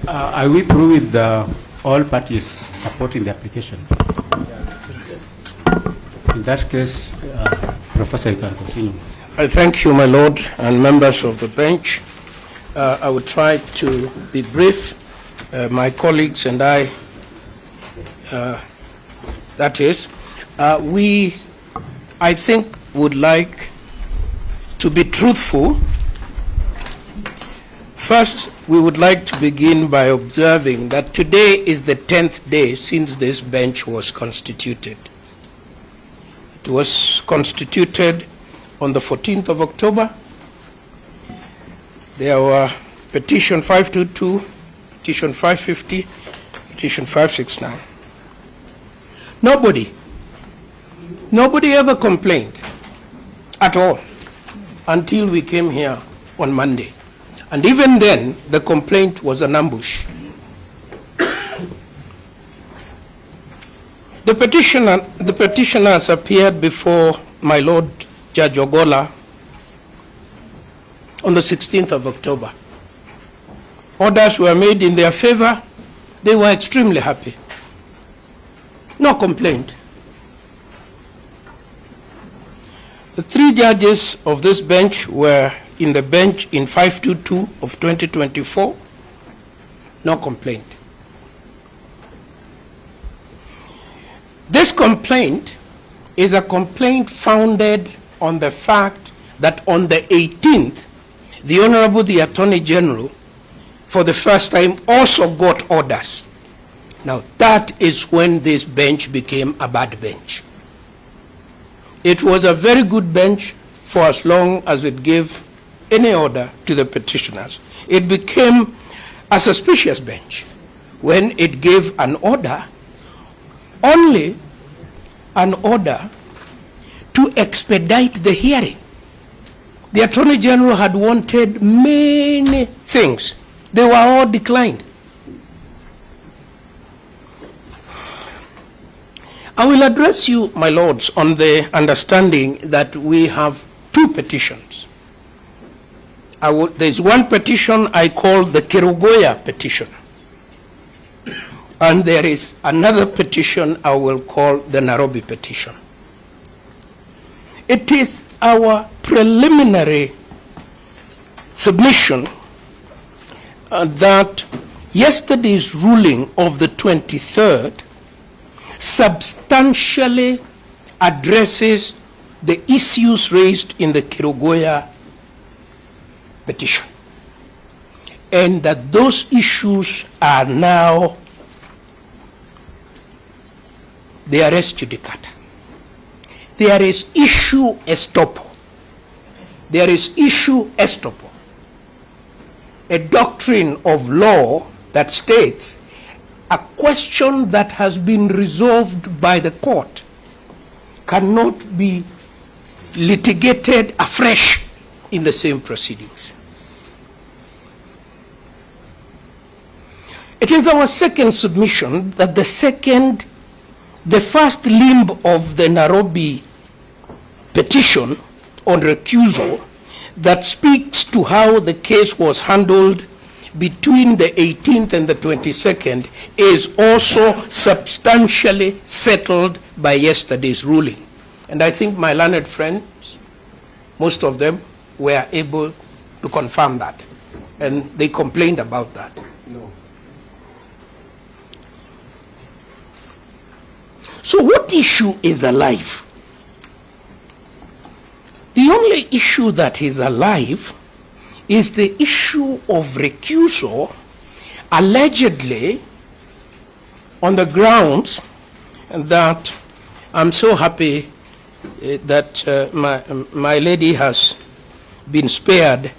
Are we through with all parties supporting the application? In that case, Professor, you can continue. I thank you, my lord, and members of the bench. I will try to be brief. My colleagues and I, I think, would like to be truthful. First, we would like to begin by observing that today is the 10th day since this bench was constituted. It was constituted on the 14th of October. There were petition 522, petition 550, petition 569. Nobody ever complained at all until we came here on Monday. And even then, the complaint was an ambush. The petitioners appeared before my Lord Judge Ogola on the 16th of October. Orders were made in their favor. They were extremely happy. No complaint. The three judges of this bench were in the bench in 522 of 2024. No complaint. This complaint is a complaint founded on the fact that on the 18th, the Honorable the Attorney General, for the first time, also got orders. Now, that is when this bench became a bad bench. It was a very good bench for as long as it gave any order to the petitioners. It became a suspicious bench when it gave an order, only an order to expedite the hearing. The Attorney General had wanted many things. They were all declined. I will address you, my lords, on the understanding that we have two petitions. There's one petition I call the Kerugoya petition. And there is another petition I will call the Nairobi petition. It is our preliminary submission that yesterday's ruling of the 23rd substantially addresses the issues raised in the Kerugoya petition, and that those issues are now, they are res judicata. There is issue estoppel. There is issue estoppel, a doctrine of law that states a question that has been resolved by the court cannot be litigated afresh in the same proceedings. It is our second submission that the first limb of the Nairobi petition on recusal that speaks to how the case was handled between the 18th and the 22nd is also substantially settled by yesterday's ruling. And I think my learned friends, most of them, were able to confirm that. And they complained about that. No. So what issue is alive? The only issue that is alive is the issue of recusal, allegedly on the grounds that I'm so happy that my lady has been spared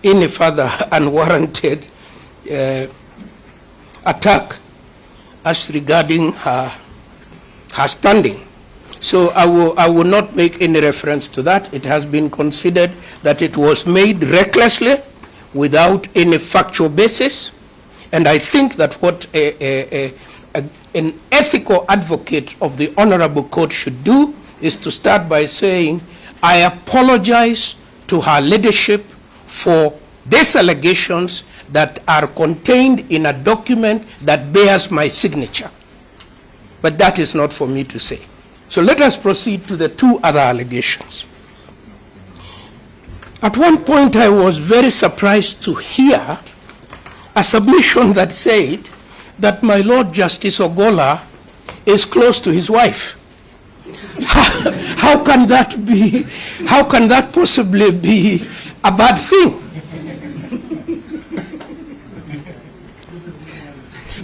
any further unwarranted attack as regarding her standing. So I will not make any reference to that. It has been considered that it was made recklessly without any factual basis. And I think that what an ethical advocate of the Honorable Court should do is to start by saying, I apologize to her leadership for these allegations that are contained in a document that bears my signature. But that is not for me to say. So let us proceed to the two other allegations. At one point, I was very surprised to hear a submission that said that my Lord Justice Ogola is close to his wife. How can that be? How can that possibly be a bad thing?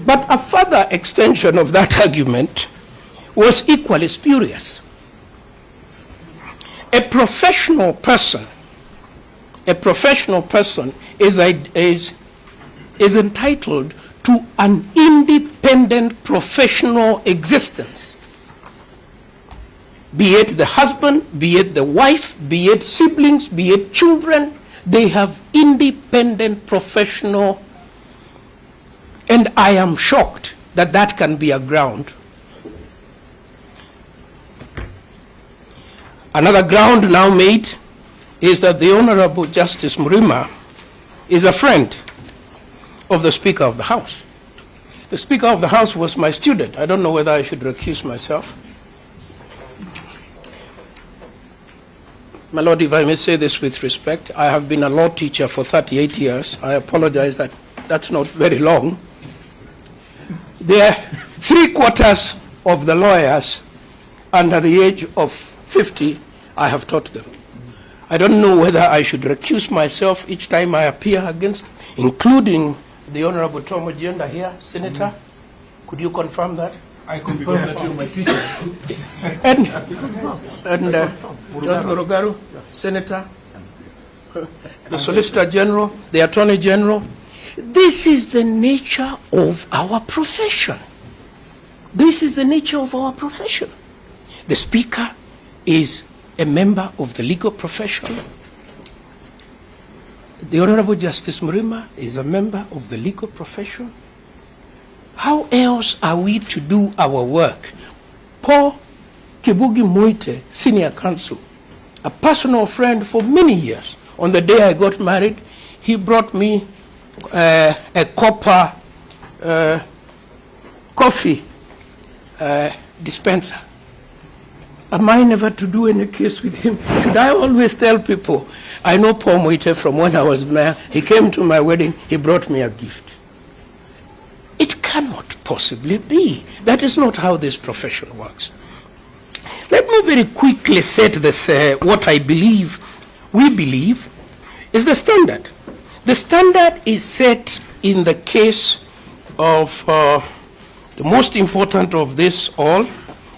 But a further extension of that argument was equally spurious. A professional person is entitled to an independent professional existence. Be it the husband, be it the wife, be it siblings, be it children, they have independent professional, and I am shocked that that can be a ground. Another ground now made is that the Honorable Justice Mrima is a friend of the Speaker of the House. The Speaker of the House was my student. I don't know whether I should recuse myself. My Lord, if I may say this with respect, I have been a law teacher for 38 years. I apologize that that's not very long. There are 3/4 of the lawyers under the age of 50, I have taught them. I don't know whether I should recuse myself each time I appear against, including the Honorable Tom Ojienda here, Senator. Could you confirm that? I confirm that you're my teacher. And John Gorogaru, Senator, the Solicitor General, the Attorney General. This is the nature of our profession. This is the nature of our profession. The Speaker is a member of the legal profession. The Honorable Justice Mrima is a member of the legal profession. How else are we to do our work? Paul Kibugi Muite, Senior Counsel, a personal friend for many years. On the day I got married, he brought me a copper coffee dispenser. Am I never to do any case with him? Should I always tell people, I know Paul Muite from when I was mayor, he came to my wedding, he brought me a gift. It cannot possibly be. That is not how this profession works. Let me very quickly set this, what we believe is the standard. The standard is set in the case of, the most important of this all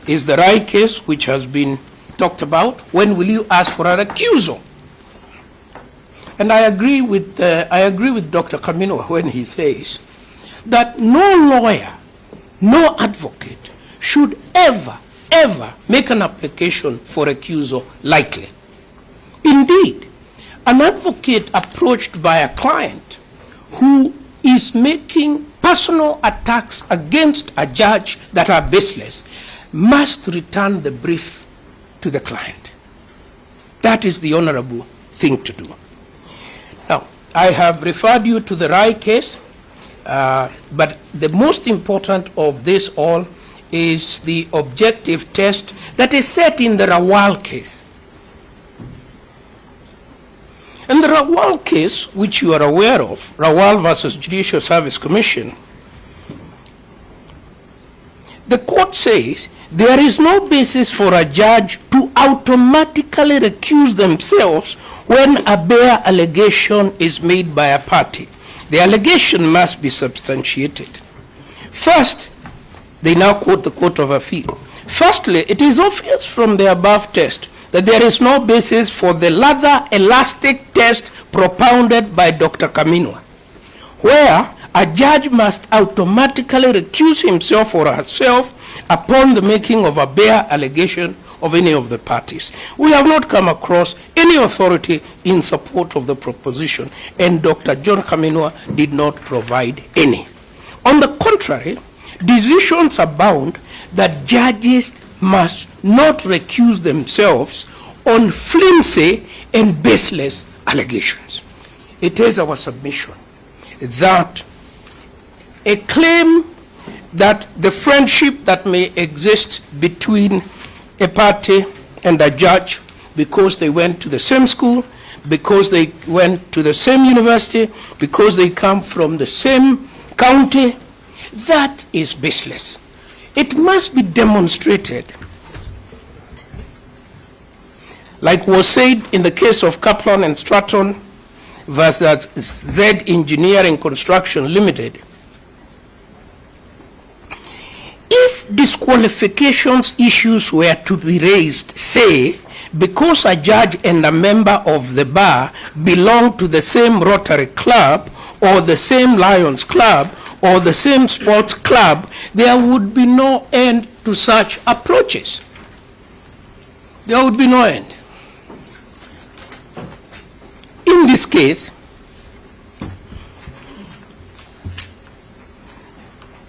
is the Rai case, which has been talked about. When will you ask for a recusal? And I agree with Dr. Kamino when he says that no lawyer, no advocate should ever make an application for recusal lightly. Indeed, an advocate approached by a client who is making personal attacks against a judge that are baseless must return the brief to the client. That is the honorable thing to do. Now, I have referred you to the Rai case, but the most important of this all is the objective test that is set in the Rawal case. In the Rawal case, which you are aware of, Rawal versus Judicial Service Commission, the court says there is no basis for a judge to automatically recuse themselves when a bare allegation is made by a party. The allegation must be substantiated. First, they now quote the Court of Appeal. Firstly, it is obvious from the above test that there is no basis for the rather elastic test propounded by Dr. Kaminwa, where a judge must automatically recuse himself or herself upon the making of a bare allegation of any of the parties. We have not come across any authority in support of the proposition, and Dr. John Kaminwa did not provide any. On the contrary, decisions abound that judges must not recuse themselves on flimsy and baseless allegations. It is our submission that a claim that the friendship that may exist between a party and a judge because they went to the same school, because they went to the same university, because they come from the same county, that is baseless. It must be demonstrated, like was said in the case of Kaplan and Stratton versus Z Engineering Construction Limited. If disqualifications issues were to be raised, say, because a judge and a member of the bar belong to the same Rotary Club or the same Lions Club or the same sports club, there would be no end to such approaches. There would be no end. In this case,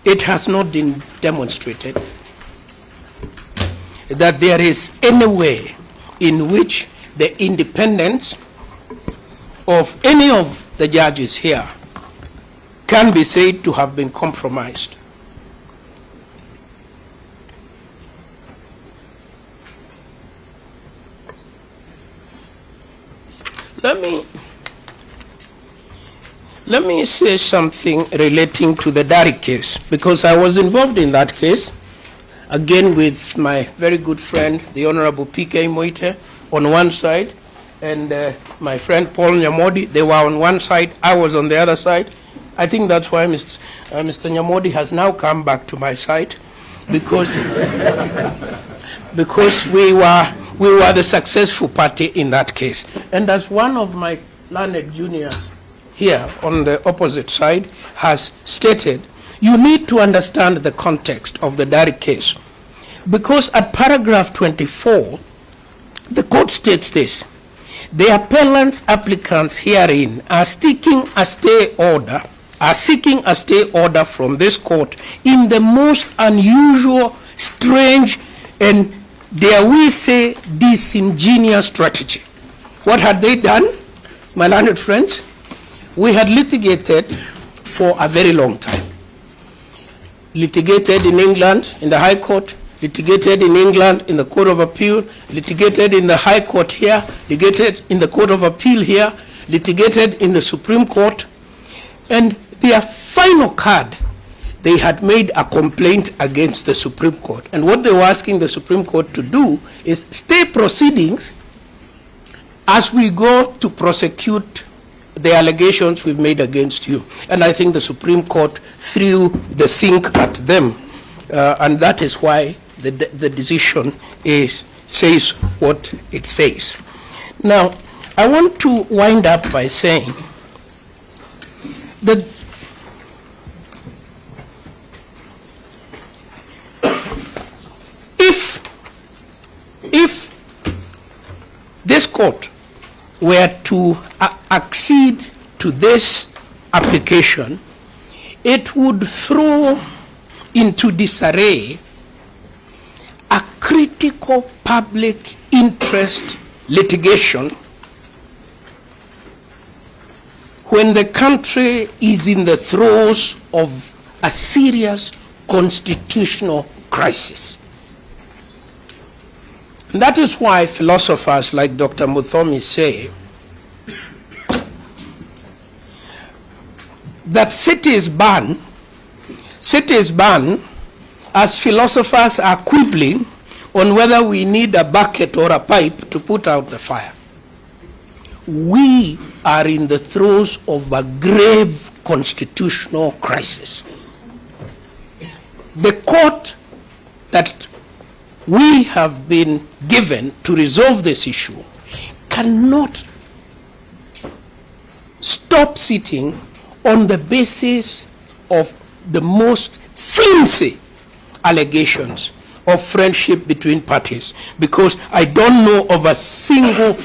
it has not been demonstrated that there is any way in which the independence of any of the judges here can be said to have been compromised. Let me say something relating to the Dari case, because I was involved in that case, again with my very good friend, the Honorable P.K. Moite, on one side, and my friend Paul Nyamodi. They were on one side, I was on the other side. I think that's why Mr. Nyamodi has now come back to my side, because because we were the successful party in that case. And as one of my learned juniors here on the opposite side has stated, you need to understand the context of the Dari case. Because at paragraph 24, the court states this: the appellant's applicants herein are seeking a stay order from this court in the most unusual, strange, and dare we say disingenuous strategy. What had they done, my learned friends? We had litigated for a very long time. Litigated in England in the High Court, litigated in England in the Court of Appeal, litigated in the High Court here, litigated in the Court of Appeal here, litigated in the Supreme Court, and their final card, they had made a complaint against the Supreme Court. And what they were asking the Supreme Court to do is stay proceedings as we go to prosecute the allegations we've made against you. And I think the Supreme Court threw the sink at them, and that is why the decision says what it says. Now, I want to wind up by saying that if this court were to accede to this application, it would throw into disarray a critical public interest litigation when the country is in the throes of a serious constitutional crisis. And that is why philosophers like Dr. Muthomi say that cities burn, as philosophers are quibbling on whether we need a bucket or a pipe to put out the fire. We are in the throes of a grave constitutional crisis. The court that we have been given to resolve this issue cannot stop sitting on the basis of the most flimsy allegations of friendship between parties, because I don't know of a single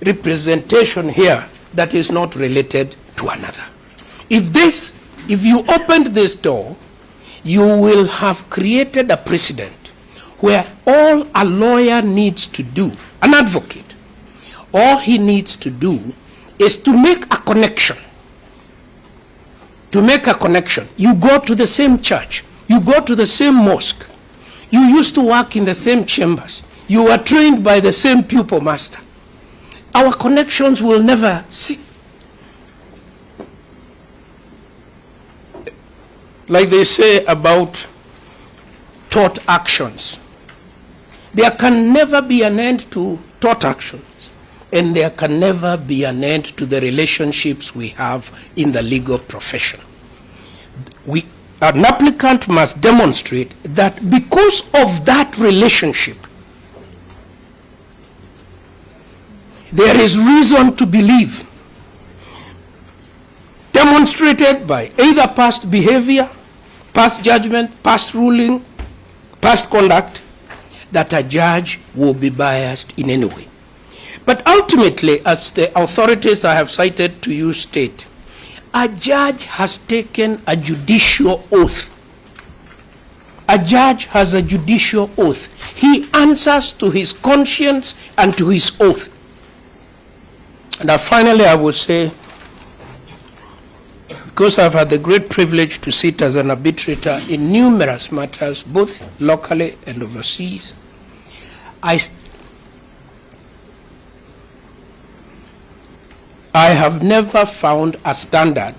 representation here that is not related to another. If you opened this door, you will have created a precedent where all a lawyer needs to do an advocate. All he needs to do is to make a connection. To make a connection. You go to the same church. You go to the same mosque. You used to work in the same chambers. You were trained by the same pupil master. Our connections will never see. Like they say about taught actions. There can never be an end to taught actions, and there can never be an end to the relationships we have in the legal profession. An applicant must demonstrate that because of that relationship, there is reason to believe, demonstrated by either past behavior, past judgment, past ruling, past conduct, that a judge will be biased in any way. But ultimately, as the authorities I have cited to you state, a judge has taken a judicial oath. A judge has a judicial oath. He answers to his conscience and to his oath. And finally, I will say, because I've had the great privilege to sit as an arbitrator in numerous matters, both locally and overseas, I have never found a standard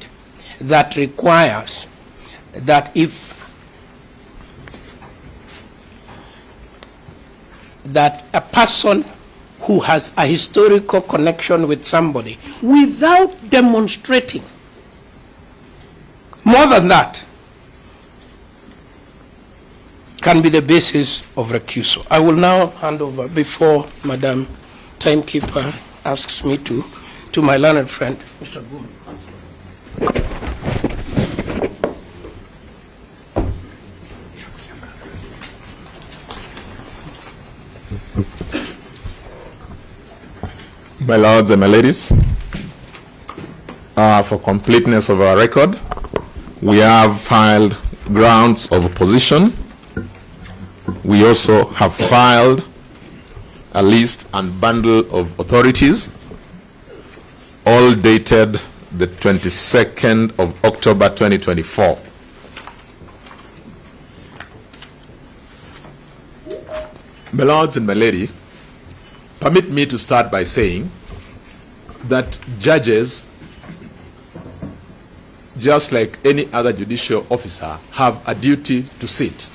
that requires that a person who has a historical connection with somebody, without demonstrating more than that, can be the basis of recusal. I will now hand over, before Madam Timekeeper asks me to my learned friend, Mr. Gould. My lords and my ladies, for completeness of our record, we have filed grounds of opposition. We also have filed a list and bundle of authorities, all dated the 22nd of October 2024. My lords and my lady, permit me to start by saying that judges, just like any other judicial officer, have a duty to sit.